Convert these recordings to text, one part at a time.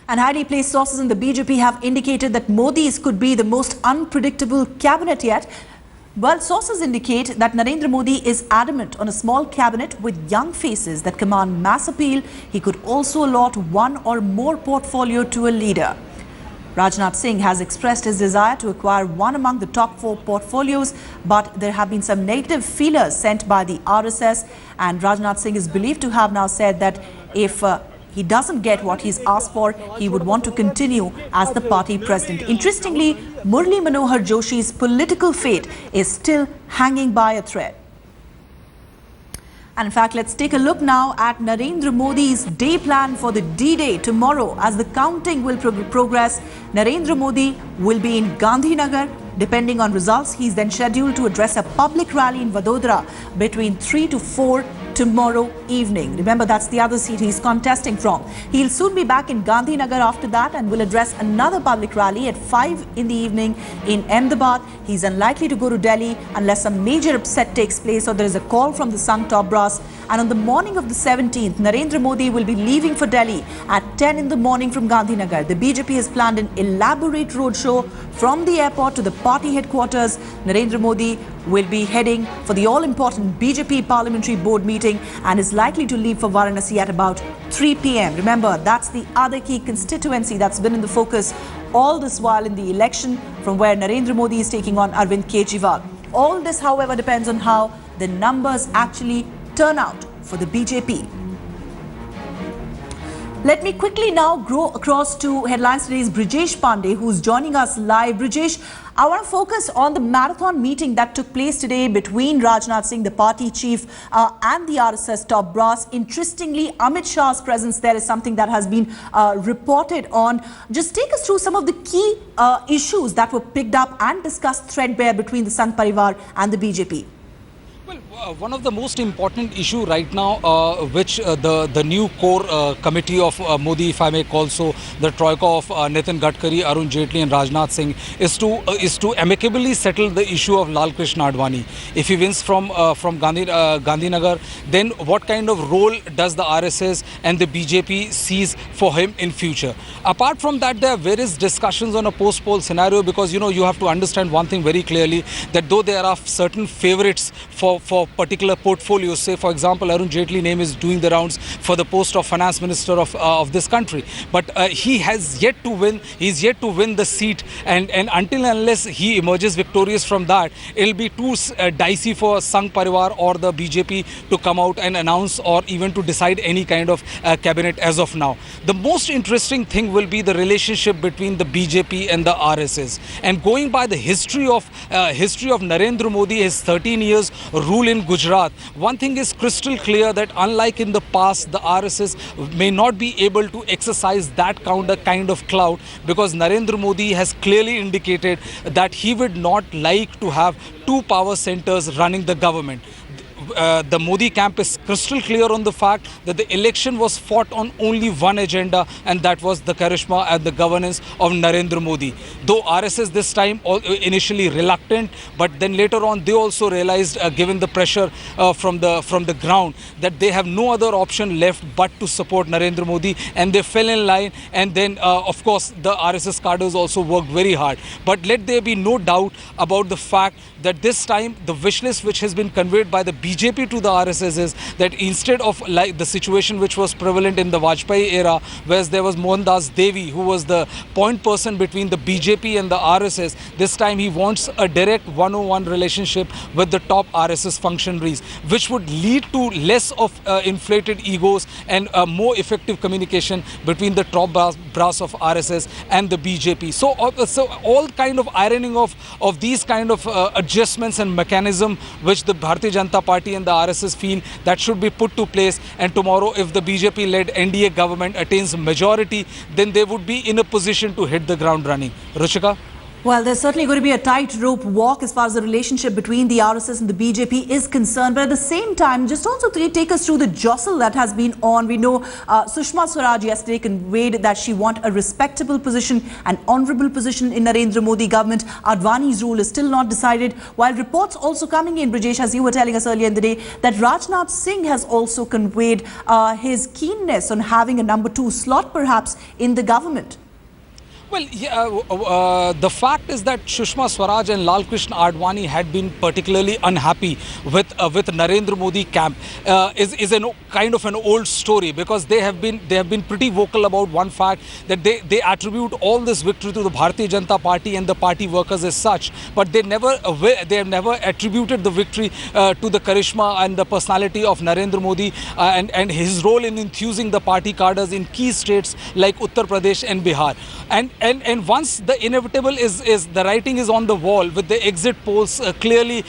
And highly placed sources in the BJP have indicated that Modi's could be the most unpredictable cabinet yet. Well, sources indicate that Narendra Modi is adamant on a small cabinet with young faces that command mass appeal. He could also allot one or more portfolio to a leader. Rajnath Singh has expressed his desire to acquire one among the top 4 portfolios, but there have been some negative feelers sent by the RSS, and Rajnath Singh is believed to have now said that if he doesn't get what he's asked for, he would want to continue as the party president. Interestingly, Murli Manohar Joshi's political fate is still hanging by a thread. And in fact, let's take a look now at Narendra Modi's day plan for the D-Day tomorrow. As the counting will progress, Narendra Modi will be in Gandhinagar. Depending on results, he's then scheduled to address a public rally in Vadodara between 3 to 4 tomorrow evening. Remember, that's the other seat he's contesting from. He'll soon be back in Gandhinagar after that and will address another public rally at 5 in the evening in Ahmedabad. He's unlikely to go to Delhi unless some major upset takes place or there is a call from the Sangh top brass. And on the morning of the 17th, Narendra Modi will be leaving for Delhi at 10 in the morning from Gandhinagar. The BJP has planned an elaborate roadshow from the airport to the party headquarters. Narendra Modi will be heading for the all-important BJP Parliamentary Board meeting and is likely to leave for Varanasi at about 3 p.m. Remember, that's the other key constituency that's been in the focus all this while in the election, from where Narendra Modi is taking on Arvind Kejriwal. All this, however, depends on how the numbers actually turn out for the BJP. Let me quickly now go across to Headlines Today's Brijesh Pandey, who's joining us live. Brijesh, I want to focus on the marathon meeting that took place today between Rajnath Singh, the party chief, and the RSS top brass. Interestingly, Amit Shah's presence there is something that has been reported on. Just take us through some of the key issues that were picked up and discussed threadbare between the Sangh Parivar and the BJP. Well, one of the most important issue right now, which the new core committee of Modi, if I may call so, the troika of Nitin Gadkari, Arun Jaitley and Rajnath Singh, is to amicably settle the issue of Lal Krishna Advani. If he wins from Gandhinagar, then what kind of role does the RSS and the BJP sees for him in future? Apart from that, there are various discussions on a post-poll scenario, because you have to understand one thing very clearly, that though there are certain favorites for particular portfolios, say for example Arun Jaitley name is doing the rounds for the post of finance minister of this country, but he has yet to win. He's yet to win the seat, and until and unless he emerges victorious from that, it'll be too dicey for Sangh Parivar or the BJP to come out and announce or even to decide any kind of cabinet as of now. The most interesting thing will be the relationship between the BJP and the RSS, and going by the history of Narendra Modi, his 13 years rule in Gujarat, one thing is crystal clear, that unlike in the past, the RSS may not be able to exercise that kind of clout, because Narendra Modi has clearly indicated that he would not like to have 2 power centers running the government. The Modi camp is crystal clear on the fact that the election was fought on only one agenda, and that was the charisma and the governance of Narendra Modi. Though RSS this time initially reluctant, but then later on they also realized, given the pressure from the ground, that they have no other option left but to support Narendra Modi, and they fell in line. And then of course the RSS cadres also worked very hard. But let there be no doubt about the fact that this time the wish list which has been conveyed by the BJP to the RSS is that instead of like the situation which was prevalent in the Vajpayee era, where there was Mohandas Devi, who was the point person between the BJP and the RSS, this time he wants a direct one-on-one relationship with the top RSS functionaries, which would lead to less of inflated egos and more effective communication between the top brass of RSS and the BJP. So all kind of ironing of these kind of adjustments and mechanism which the Bharatiya Janata Party and the RSS feel that should be put to place, and tomorrow if the BJP-led NDA government attains majority, then they would be in a position to hit the ground running. Ruchika? Well, there's certainly going to be a tightrope walk as far as the relationship between the RSS and the BJP is concerned. But at the same time, just also take us through the jostle that has been on. We know Sushma Swaraj yesterday conveyed that she wants a respectable position, an honourable position in Narendra Modi government. Advani's rule is still not decided. While reports also coming in, Brajesh, as you were telling us earlier in the day, that Rajnath Singh has also conveyed his keenness on having a number 2 slot perhaps in the government. Well, yeah, the fact is that Sushma Swaraj and Lal Krishna Advani had been particularly unhappy with Narendra Modi camp is a kind of an old story, because they have been pretty vocal about one fact, that they attribute all this victory to the Bharatiya Janata Party and the party workers as such, but they have never attributed the victory to the charisma and the personality of Narendra Modi and his role in enthusing the party cadres in key states like Uttar Pradesh and Bihar. And once the inevitable is the writing is on the wall, with the exit polls clearly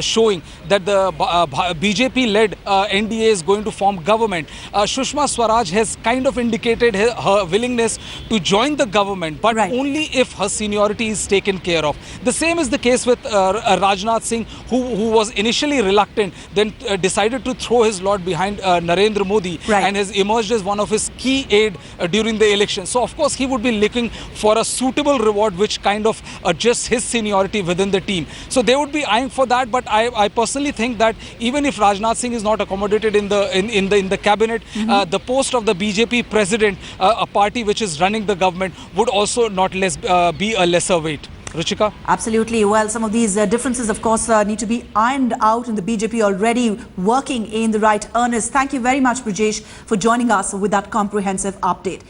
showing that the BJP-led NDA is going to form government, Sushma Swaraj has kind of indicated her willingness to join the government, but only if her seniority is taken care of. The same is the case with Rajnath Singh, who was initially reluctant, then decided to throw his lot behind Narendra Modi and has emerged as one of his key aide during the election. So of course he would be looking for a suitable reward which kind of adjusts his seniority within the team. So they would be eyeing for that, but I personally think that even if Rajnath Singh is not accommodated in the cabinet, the post of the BJP president, a party which is running the government, would also not be a lesser weight. Ruchika? Absolutely. Well, some of these differences, of course, need to be ironed out, and the BJP already working in the right earnest. Thank you very much, Brajesh, for joining us with that comprehensive update.